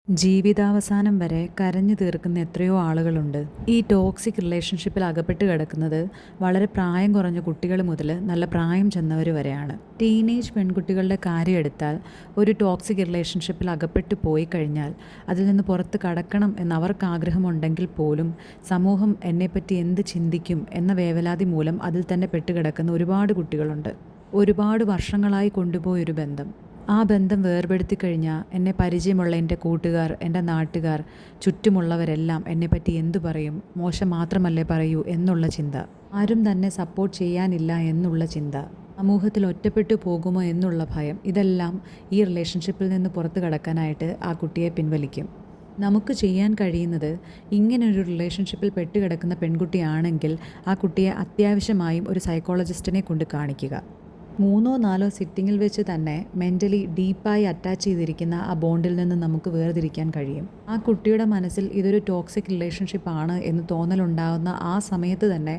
ജീവിതാവസാനം വരെ കരഞ്ഞു തീർക്കുന്ന എത്രയോ ആളുകളുണ്ട്. ഈ ടോക്സിക് റിലേഷൻഷിപ്പിൽ അകപ്പെട്ട് കിടക്കുന്നത് വളരെ പ്രായം കുറഞ്ഞ കുട്ടികൾ മുതൽ നല്ല പ്രായം ചെന്നവർ വരെയാണ്. ടീനേജ് പെൺകുട്ടികളുടെ കാര്യം എടുത്താൽ ഒരു ടോക്സിക് റിലേഷൻഷിപ്പിൽ അകപ്പെട്ട് പോയി കഴിഞ്ഞാൽ അതിൽ നിന്ന് പുറത്ത് കടക്കണം എന്ന് അവർക്ക് ആഗ്രഹമുണ്ടെങ്കിൽ പോലും സമൂഹം എന്നെപ്പറ്റി എന്ത് ചിന്തിക്കും എന്ന വേവലാതി മൂലം അതിൽ തന്നെ പെട്ടുകിടക്കുന്ന ഒരുപാട് കുട്ടികളുണ്ട്. ഒരുപാട് വർഷങ്ങളായി കൊണ്ടുപോയൊരു ബന്ധം, ആ ബന്ധം വേർപെടുത്തി കഴിഞ്ഞാൽ എന്നെ പരിചയമുള്ള എൻ്റെ കൂട്ടുകാർ, എൻ്റെ നാട്ടുകാർ, ചുറ്റുമുള്ളവരെല്ലാം എന്നെപ്പറ്റി എന്തു പറയും, മോശം മാത്രമല്ലേ പറയൂ എന്നുള്ള ചിന്ത, ആരും തന്നെ സപ്പോർട്ട് ചെയ്യാനില്ല എന്നുള്ള ചിന്ത, സമൂഹത്തിൽ ഒറ്റപ്പെട്ടു പോകുമോ എന്നുള്ള ഭയം, ഇതെല്ലാം ഈ റിലേഷൻഷിപ്പിൽ നിന്ന് പുറത്ത് കടക്കാനായിട്ട് ആ കുട്ടിയെ പിൻവലിക്കും. നമുക്ക് ചെയ്യാൻ കഴിയുന്നത്, ഇങ്ങനൊരു റിലേഷൻഷിപ്പിൽ പെട്ടുകിടക്കുന്ന പെൺകുട്ടിയാണെങ്കിൽ ആ കുട്ടിയെ അത്യാവശ്യമായും ഒരു സൈക്കോളജിസ്റ്റിനെ കൊണ്ട് കാണിക്കുക. 3 or 4 സിറ്റിങ്ങിൽ വെച്ച് തന്നെ മെൻ്റലി ഡീപ്പായി അറ്റാച്ച് ചെയ്തിരിക്കുന്ന ആ ബോണ്ടിൽ നിന്ന് നമുക്ക് വേർതിരിക്കാൻ കഴിയും. ആ കുട്ടിയുടെ മനസ്സിൽ ഇതൊരു ടോക്സിക് റിലേഷൻഷിപ്പ് ആണ് എന്ന് തോന്നലുണ്ടാകുന്ന ആ സമയത്ത് തന്നെ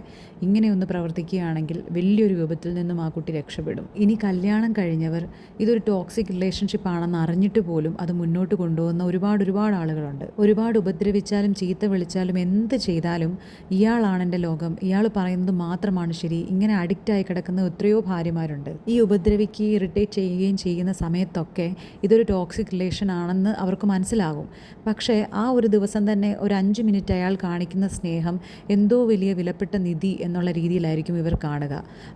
ഇങ്ങനെയൊന്ന് പ്രവർത്തിക്കുകയാണെങ്കിൽ വലിയൊരു വിപത്തിൽ നിന്നും ആ കുട്ടി രക്ഷപ്പെടും. ഇനി കല്യാണം കഴിഞ്ഞവർ ഇതൊരു ടോക്സിക് റിലേഷൻഷിപ്പ് ആണെന്ന് അറിഞ്ഞിട്ട് പോലും അത് മുന്നോട്ട് കൊണ്ടുപോകുന്ന ഒരുപാട് ആളുകളുണ്ട്. ഒരുപാട് ഉപദ്രവിച്ചാലും ചീത്ത വിളിച്ചാലും എന്ത് ചെയ്താലും ഇയാളാണ് എൻ്റെ ലോകം, ഇയാൾ പറയുന്നത് മാത്രമാണ് ശരി, ഇങ്ങനെ അഡിക്റ്റായി കിടക്കുന്ന എത്രയോ ഭാര്യമാരുണ്ട്. ഈ ഉപദ്രവിക്കുകയും ഇറിറ്റേറ്റ് ചെയ്യുകയും ചെയ്യുന്ന സമയത്തൊക്കെ ഇതൊരു ടോക്സിക് റിലേഷൻ ആണെന്ന് അവർക്ക് മനസ്സിലാകും. പക്ഷേ ആ ഒരു ദിവസം തന്നെ ഒരു 5 മിനിറ്റ് അയാൾ കാണിക്കുന്ന സ്നേഹം എന്തോ വലിയ വിലപ്പെട്ട നിധി എന്നുള്ള രീതിയിലായിരിക്കും ഇവർ കാണുക.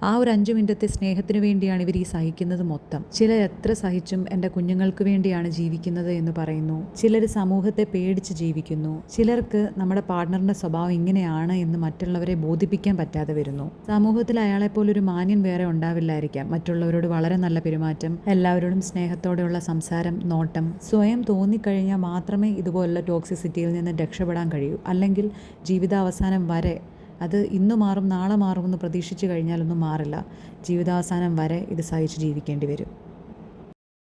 ആ ഒരു 5 മിനിറ്റത്തെ സ്നേഹത്തിന് വേണ്ടിയാണ് ഇവർ ഈ സഹിക്കുന്നത് മൊത്തം. ചിലർ എത്ര സഹിച്ചും എൻ്റെ കുഞ്ഞുങ്ങൾക്ക് വേണ്ടിയാണ് ജീവിക്കുന്നത് എന്ന് പറയുന്നു. ചിലർ സമൂഹത്തെ പേടിച്ച് ജീവിക്കുന്നു. ചിലർക്ക് നമ്മുടെ പാർട്ട്ണറിൻ്റെ സ്വഭാവം ഇങ്ങനെയാണ് എന്ന് മറ്റുള്ളവരെ ബോധിപ്പിക്കാൻ പറ്റാതെ വരുന്നു. സമൂഹത്തിൽ അയാളെപ്പോലൊരു മാന്യൻ വേറെ ഉണ്ടാവില്ലായിരിക്കാം. മറ്റുള്ളവരോട് വളരെ നല്ല പെരുമാറ്റം, എല്ലാവരോടും സ്നേഹത്തോടെയുള്ള സംസാരം, നോട്ടം, സ്വയം തോന്നിക്കഴിഞ്ഞാൽ മാത്രമേ ഇതുപോലുള്ള ടോക്സിസിറ്റിയിൽ നിന്ന് രക്ഷപ്പെടാൻ കഴിയൂ. അല്ലെങ്കിൽ ജീവിതാവസാനം വരെ, അത് ഇന്ന് മാറും നാളെ മാറുമെന്ന് പ്രതീക്ഷിച്ച് കഴിഞ്ഞാലൊന്നും മാറില്ല. ജീവിതാവസാനം വരെ ഇത് സഹിച്ച് ജീവിക്കേണ്ടി വരും.